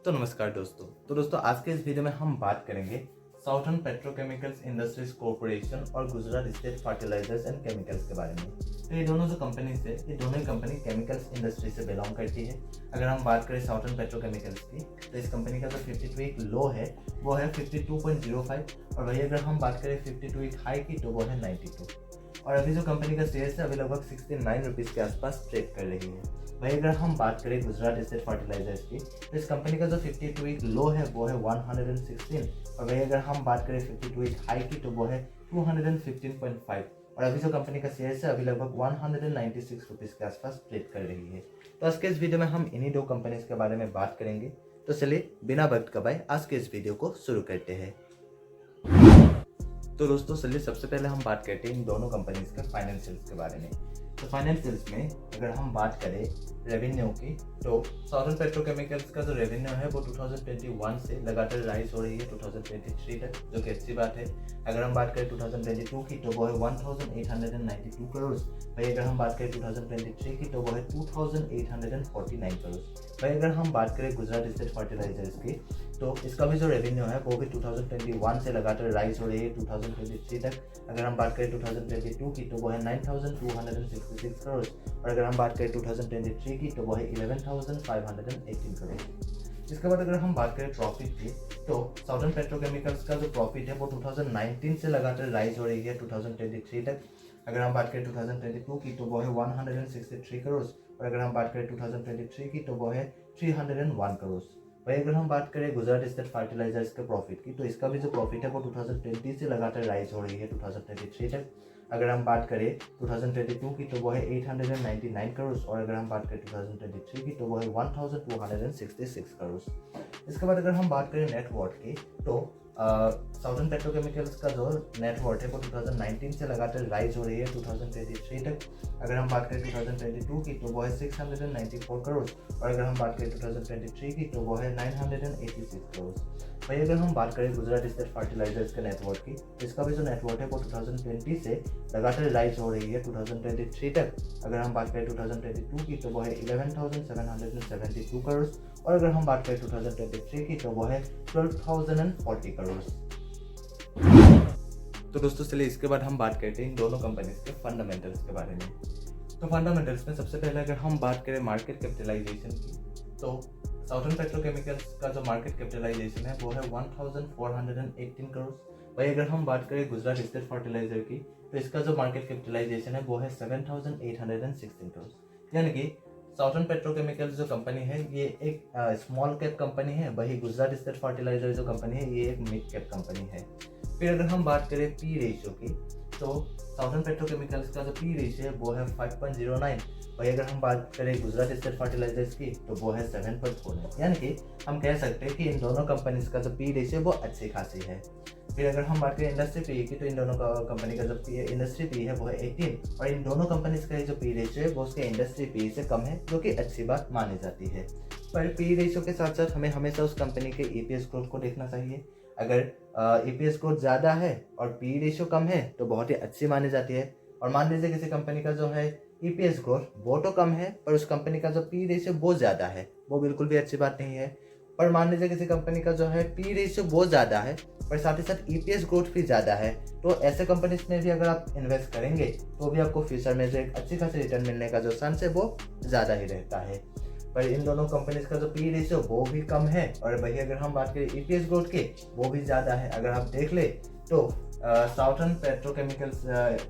तो नमस्कार दोस्तों आज के इस वीडियो में हम बात करेंगे साउथर्न पेट्रोकेमिकल्स इंडस्ट्रीज कॉर्पोरेशन और Gujarat state fertilizers and chemicals के बारे में। तो ये दोनों जो कंपनीज है, ये दोनों ही कंपनी केमिकल्स इंडस्ट्री से बिलोंग करती है। अगर हम बात करें साउथर्न पेट्रोकेमिकल्स की, तो इस कंपनी का जो 52 वीक लो है वो है 52.05, और वही अगर हम बात करें 52 वीक हाई की तो वो है 92। और अभी जो कंपनी का शेयर्स है अभी लगभग 69 रुपीज़ के आसपास ट्रेड कर रही है। वही अगर हम बात करें गुजरात स्टेट फर्टिलाइजर्स की, तो इस कंपनी का जो 52 वीक लो है वो है 116, और वही अगर हम बात करें 52 वीक हाई की तो वो है 215.5, और अभी जो कंपनी का शेयर्स है अभी लगभग 196 रुपीज़ के आसपास ट्रेड कर रही है। तो आज के इस वीडियो में हम इन्हीं दो कंपनीज के बारे में बात करेंगे। तो चलिए बिना वक्त गवाए आज के इस वीडियो को शुरू करते हैं। तो दोस्तों चलिए सबसे पहले हम बात करते हैं इन दोनों कंपनीज के फाइनेंशियल्स के बारे में। तो फाइनेंशियल्स में अगर हम बात करें रेवेन्यू की, तो साउथर्न पेट्रोकेमिकल्स का जो रेवेन्यू है वो 2021 से लगातार राइज हो रही है 2023 तक, जो कि अच्छी बात है। अगर हम बात करें 2022 की तो वो है 1892 करोड़। वही अगर हम बात करें 2023 की तो वो है 2849 करोड़। वही अगर हम बात करें गुजरात स्टेट फर्टिलाइजर्स की, तो इसका भी जो रेवेन्यू है वो भी 2021 से लगातार राइज हो रही है 2023 तक। अगर हम बात करें 2022 की तो वो है 9266 करोड़, और अगर हम बात करें 2023 की तो वो है 11518 करोड़। इसके बाद अगर हम बात करें प्रॉफिट की, तो साउथर्न पेट्रोकेमिकल्स का जो प्रॉफिट है वो 2019 से लगातार राइज हो रही है 2023 तक। अगर हम बात करें 2022 की तो वो है 163 करोड़, और अगर हम बात करें 2023 की तो वो है 301 करोड़। वही अगर हम बात करें गुजरात स्टेट फर्टिलाइजर्स के प्रॉफिट की, तो इसका भी जो प्रॉफिट है वो 2020 से लगातार राइज हो रही है 2023 तक। अगर हम बात करें 2022 की तो वो है 899 करोड़, और अगर हम बात करें 2023 की तो वो है 1266 करोड़। इसके बाद अगर हम बात करें नेटवर्थ की, तो साउथर्न पेट्रोकेमिकल्स का जो नेटवर्थ है वो 2019 से लगातार राइज हो रही है 2023 तक। अगर हम बात करें 2022 की तो वो है 694 करोड़, और अगर हम बात करें 2023 की तो वो है 986 करोड़। वही अगर हम बात करें गुजरात स्टेट फर्टिलाइजर्स के नेटवर्क की, तो इसका भी जो नेटवर्क है वो 2020 से लगातार राइज हो रही है 2023 तक। अगर हम बात करें 2022 की तो वो है 11,772 करोड़, और अगर हम बात करें 2023 की तो वो है 12,040 करोड़। तो दोस्तों चलिए इसके बाद हम बात करते हैं इन दोनों कंपनीज के फंडामेंटल्स के बारे में। तो फंडामेंटल्स में सबसे पहले अगर हम बात करें मार्केट कैपिटलाइजेशन की, तो साउथर्न पेट्रोकेमिकल्स का जो मार्केट कैपिटलाइजेशन है वो है 1418 करोड़। वही अगर हम बात करें गुजरात स्टेट फर्टिलाइजर की, तो इसका जो मार्केट कैपिटलाइजेशन है वो है 7816 करोड़। यानी कि साउथर्न पेट्रोकेमिकल्स जो कंपनी है ये एक स्मॉल कैप कंपनी है, वही गुजरात स्टेट फर्टिलाइजर जो कंपनी है ये एक मिड कैप कंपनी है। फिर अगर हम बात करें पी रेशियो की, तो साउथर्न पेट्रोकेमिकल्स का जो पी रेशियो है वो है 5.09। वही अगर हम बात करें गुजरात स्टेट फर्टिलाइजर्स की तो वो है 7.49। यानी कि हम कह सकते हैं कि इन दोनों कंपनीज का जो पी रेशियो वो अच्छी खासी है। फिर अगर हम बात करें इंडस्ट्री पी की, तो इन दोनों कंपनी का जो इंडस्ट्री पी है वो है 18, और इन दोनों कंपनीज का जो पी रेशियो है वो उसके इंडस्ट्री पी से कम है, जो कि अच्छी बात मानी जाती है। पर पी रेशियो के साथ साथ हमें हमेशा उस कंपनी के ईपीएस ग्रोथ को देखना चाहिए। अगर ईपीएस ग्रोथ ज़्यादा है और पी रेशियो कम है तो बहुत ही अच्छी मानी जाती है। और मान लीजिए किसी कंपनी का जो है ईपीएस ग्रोथ वो तो कम है पर उस कंपनी का जो पी रेशियो वो ज़्यादा है, वो बिल्कुल भी अच्छी बात नहीं है। पर मान लीजिए किसी कंपनी का जो है पी रेशियो वो ज़्यादा है पर साथ ही साथ ईपीएस ग्रोथ भी ज़्यादा है, तो ऐसे कंपनीज में भी अगर आप इन्वेस्ट करेंगे तो भी आपको फ्यूचर में जो एक अच्छी खासी रिटर्न मिलने का जो चांस है वो ज़्यादा ही रहता है। पर इन दोनों कंपनीज का जो पी रेशियो वो भी कम है, और वही अगर हम बात करें ईपीएस ग्रोथ की वो भी ज़्यादा है। अगर आप देख ले तो साउथर्न पेट्रोकेमिकल्स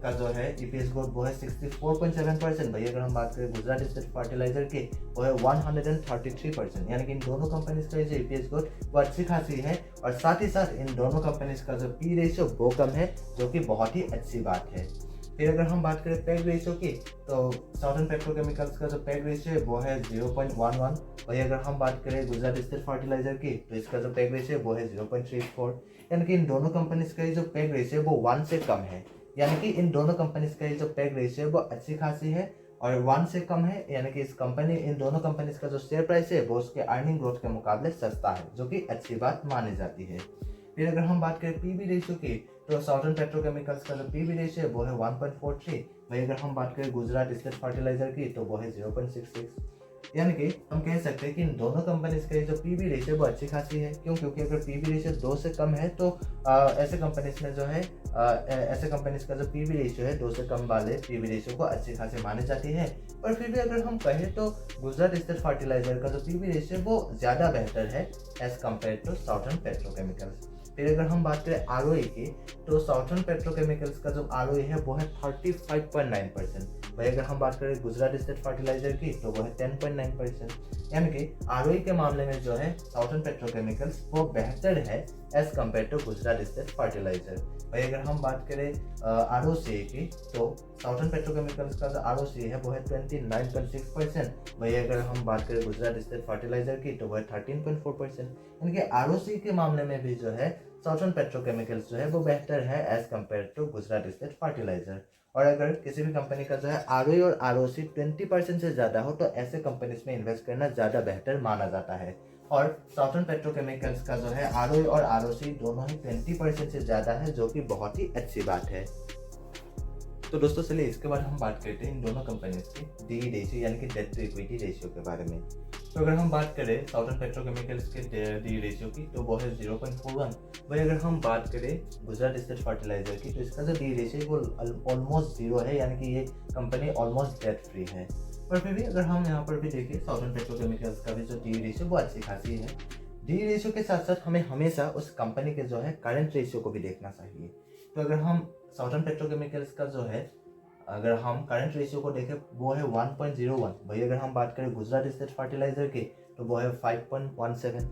का जो है ईपीएस ग्रोथ वो है 64.7%। वही अगर हम बात करें गुजरात स्टेट फर्टिलाइजर की वो है 133%। यानी कि इन दोनों कंपनीज का जो ईपीएस ग्रोथ वो अच्छी खासी है, और साथ ही साथ इन दोनों कंपनीज का जो पी रेशियो वो कम है, जो कि बहुत ही अच्छी बात है। फिर अगर हम बात करें पेग रेशियो की, तो साउथर्न पेट्रोकेमिकल्स का जो पेग रेशियो है वो है 0.11। वही अगर हम बात करें गुजरात स्टेट फर्टिलाइजर की, तो इसका जो पेग रेशियो है वो है 0.34। यानी कि इन दोनों कंपनीज का जो पेग रेशियो है वो 1 से कम है। यानी कि इन दोनों कंपनीज का जो पेग रेशियो है वो अच्छी खासी है और 1 से कम है। यानी कि इन दोनों कंपनीज का जो शेयर प्राइस है वो उसके अर्निंग ग्रोथ के मुकाबले सस्ता है, जो कि अच्छी बात मानी जाती है। फिर अगर हम बात करें पीबी रेशियो की, तो साउथर्न पेट्रोकेमिकल्स का जो पीबी रेशियो है वो है 1.43। वही अगर हम बात करें गुजरात स्टेट फर्टिलाइजर की तो वो है 0.66। यानी कि हम कह सकते हैं कि इन दोनों कंपनीज का जो पीवी रेशियो वो अच्छी खासी है। क्यों? क्योंकि अगर पीवी रेशियो 2 से कम है तो ऐसे कंपनीज में जो है ऐसे कंपनीज का जो पीवी रेशियो है 2 से कम वाले पीवी रेशियो को अच्छी खासी मानी जाती है। पर फिर भी अगर हम कहें तो गुजरात स्टेट फर्टिलाइजर का जो पीवी रेशियो वो ज़्यादा बेहतर है as compare to southern petrochemicals. फिर अगर हम बात करें आरओई की, तो साउथर्न पेट्रोकेमिकल्स का जो आरओई है वो है 35.9%। वही अगर हम बात करें गुजरात स्टेट फर्टिलाइजर की, तो वो है 10.9%। यानी कि आरओई के मामले में जो है साउथर्न पेट्रोकेमिकल्स वो बेहतर है as compare to Gujarat state fertilizer. वही अगर हम बात करें आरओसी की, तो साउथर्न पेट्रोकेमिकल्स का जो आरओसी है वो है 29.6%। वही अगर हम बात करें गुजरात स्टेट फर्टिलाइजर की, तो वो है 13.4%। यानी कि आरओसी के मामले में भी जो है साउथर्न पेट्रोकेमिकल्स जो है वो बेहतर है as compare to Gujarat state fertilizer. और अगर किसी भी कंपनी का जो है आरओई और आरओसी 20% से ज़्यादा हो, तो ऐसे कंपनीज में इन्वेस्ट करना ज़्यादा बेहतर माना जाता है। और साउथर्न पेट्रोकेमिकल्स का जो है आरओई और आरओसी दोनों ही 20% से ज़्यादा है, जो कि बहुत ही अच्छी बात है। तो दोस्तों चलिए इसके बाद हम बात करते हैं इन दोनों कंपनीज की डी रेशियो यानी कि डेट टू इक्विटी रेशियो के बारे में। तो अगर हम बात करें साउथर्न पेट्रोकेमिकल्स के डी रेशियो की, तो वो है 0.41। वही अगर हम बात करें गुजरात स्टेट फर्टिलाइजर की, तो इसका जो डी रेशियो वो ऑलमोस्ट 0 है, यानी कि ये कंपनी ऑलमोस्ट डेट फ्री है। पर फिर भी अगर हम यहाँ पर भी देखें साउथर्न पेट्रोकेमिकल्स का भी जो डी रेशियो वो अच्छी खासी है। डी रेशियो के साथ साथ हमें हमेशा उस कंपनी के जो है करंट रेशियो को भी देखना चाहिए। तो अगर हम साउथर्न पेट्रोकेमिकल्स का जो है अगर हम करंट रेशियो को देखें वो है 1.01। वही अगर हम बात करें गुजरात स्टेट फर्टिलाइजर की, तो वो है 5.17।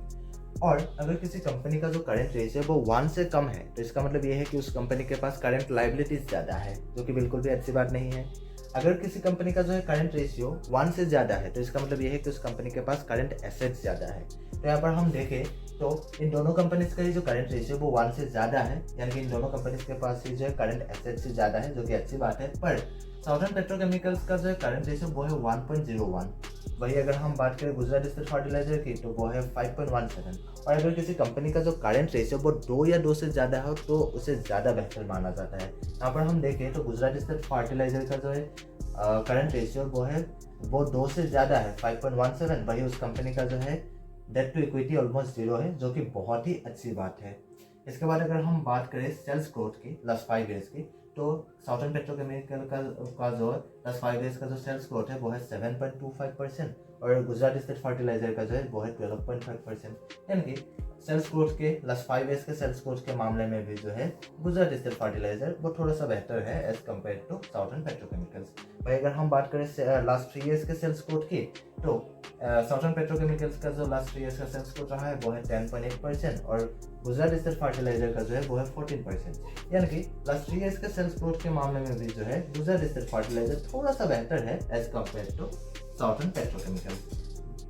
और अगर किसी कंपनी का जो करंट रेशियो है वो 1 से कम है, तो इसका मतलब ये है कि उस कंपनी के पास करंट लायबिलिटीज ज़्यादा है, जो कि बिल्कुल भी अच्छी बात नहीं है। अगर किसी कंपनी का जो है करंट रेशियो 1 से ज़्यादा है, तो इसका मतलब ये है कि उस कंपनी के पास करंट एसेट्स ज़्यादा है। तो यहाँ पर हम देखें तो इन दोनों कंपनीज का ही जो करंट रेशियो वो 1 से ज़्यादा है, यानी कि इन दोनों कंपनीज के पास ही जो है करंट एसेट्स से ज़्यादा है, जो कि अच्छी बात है। पर साउथर्न पेट्रोकेमिकल्स का जो है करंट रेशियो वो है 1.01। वही अगर हम बात करें गुजरात स्टेट फर्टिलाइजर की, तो वो है 5.17। और अगर किसी कंपनी का जो करंट रेशियो वो 2 या 2 से ज़्यादा हो, तो उसे ज़्यादा बेहतर माना जाता है। यहाँ पर हम देखें तो गुजरात स्टेट फर्टिलाइजर का जो है करंट रेशियो वो 2 से ज़्यादा है, 5.17। वही उस कंपनी का जो है डेट टू इक्विटी ऑलमोस्ट 0 है, जो कि बहुत ही अच्छी बात है। इसके बाद अगर हम बात करें सेल्स ग्रोथ की लास्ट 5 ईयर्स की, तो साउथर्न पेट्रोकेमिकल का जो लास्ट 5 ईयर्स का जो सेल्स ग्रोथ है वो है 7.25%। और गुजरात स्टेट फर्टिलाइजर का जो है वो है 12.5%। यानी कि सेल्स ग्रोथ के लास्ट 5 ईयर्स के सेल्स ग्रोथ के मामले में भी जो है गुजरात स्टेट फर्टिलाइजर वो थोड़ा सा बेहतर है as compare to southern petrochemicals. भाई अगर हम बात करें लास्ट 3 ईयर्स के सेल्स ग्रोथ की, तो साउथर्न पेट्रोकेमिकल्स का जो लास्ट 3 ईयर्स का सेल्स ग्रोथ रहा है वो है 10.8%। और गुजरात स्टेट फर्टिलाइजर का जो है वो है 14%। यानी कि लास्ट 3 ईयर्स के सेल्स ग्रोथ के मामले में भी जो है गुजरात स्टेट फर्टिलाइजर थोड़ा सा बेहतर है as compare to southern petrochemicals.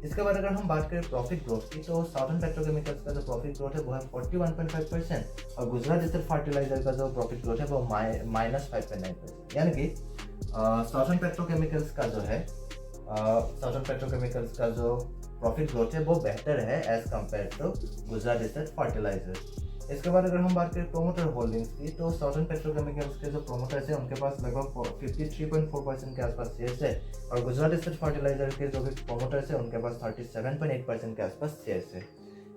इसके बाद अगर हम बात करें प्रॉफिट ग्रोथ की, तो साउथर्न पेट्रोकेमिकल्स का जो प्रॉफिट ग्रोथ है वो है 41.5%। और गुजरात स्टेट फर्टिलाइजर का जो प्रॉफिट ग्रोथ है वो -5.9%। यानी कि साउथर्न पेट्रोकेमिकल्स का जो प्रॉफिट ग्रोथ है वो बेहतर है as compare to Gujarat state fertilizer. इसके बाद अगर हम बात करें प्रोमोटर होल्डिंग्स की, तो साउथर्न पेट्रोकेमिकल्स के जो प्रोमोटर्स हैं उनके पास लगभग 53.4% के आसपास शेयर्स है। और गुजरात स्टेट फर्टिलाइजर के जो भी प्रोमोटर्स हैं उनके पास 37.8% के आसपास शेयर्स है।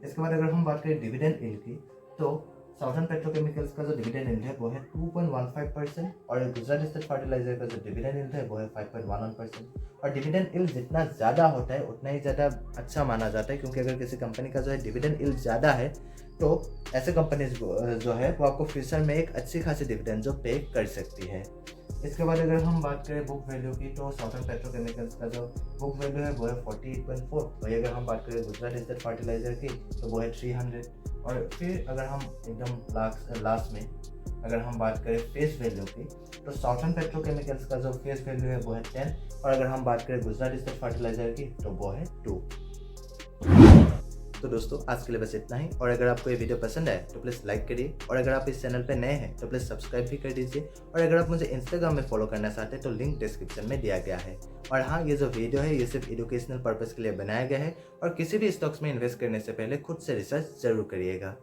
इसके बाद अगर हम बात करें डिविडेंड यील्ड की, तो साउथर्न पेट्रोकेमिकल्स का जो डिविडेंड यील्ड है वो है 2.15%। और गुजरात स्टेट फर्टिलाइजर का जो डिविडेंड यील्ड है वो है 5.11%। और डिविडेंड यील्ड जितना ज़्यादा होता है उतना ही ज़्यादा अच्छा माना जाता है, क्योंकि अगर किसी कंपनी का जो है डिविडेंड यील्ड ज़्यादा है, तो ऐसे कंपनीज जो है वो आपको फ्यूचर में एक अच्छी खासी डिविडेंड जो पे कर सकती है। इसके बाद अगर हम बात करें बुक वैल्यू की, तो साउथर्न पेट्रोकेमिकल्स का जो बुक वैल्यू है वो है 48.4। वही अगर हम बात करें गुजरात स्टेट फर्टिलाइजर की, तो वो है 300। और फिर अगर हम एकदम लास्ट में अगर हम बात करें फेस वैल्यू की, तो साउथर्न पेट्रोकेमिकल्स का जो फेस वैल्यू है वो है 10। और अगर हम बात करें गुजरात स्टेट फर्टिलाइजर की, तो वो है 2। तो दोस्तों आज के लिए बस इतना ही। और अगर आपको ये वीडियो पसंद आए तो प्लीज़ लाइक करिए, और अगर आप इस चैनल पे नए हैं तो प्लीज़ सब्सक्राइब भी कर दीजिए। और अगर आप मुझे इंस्टाग्राम में फॉलो करना चाहते हैं तो लिंक डिस्क्रिप्शन में दिया गया है। और हाँ, ये जो वीडियो है ये सिर्फ एजुकेशनल पर्पज़ के लिए बनाया गया है, और किसी भी स्टॉक्स में इन्वेस्ट करने से पहले खुद से रिसर्च जरूर करिएगा।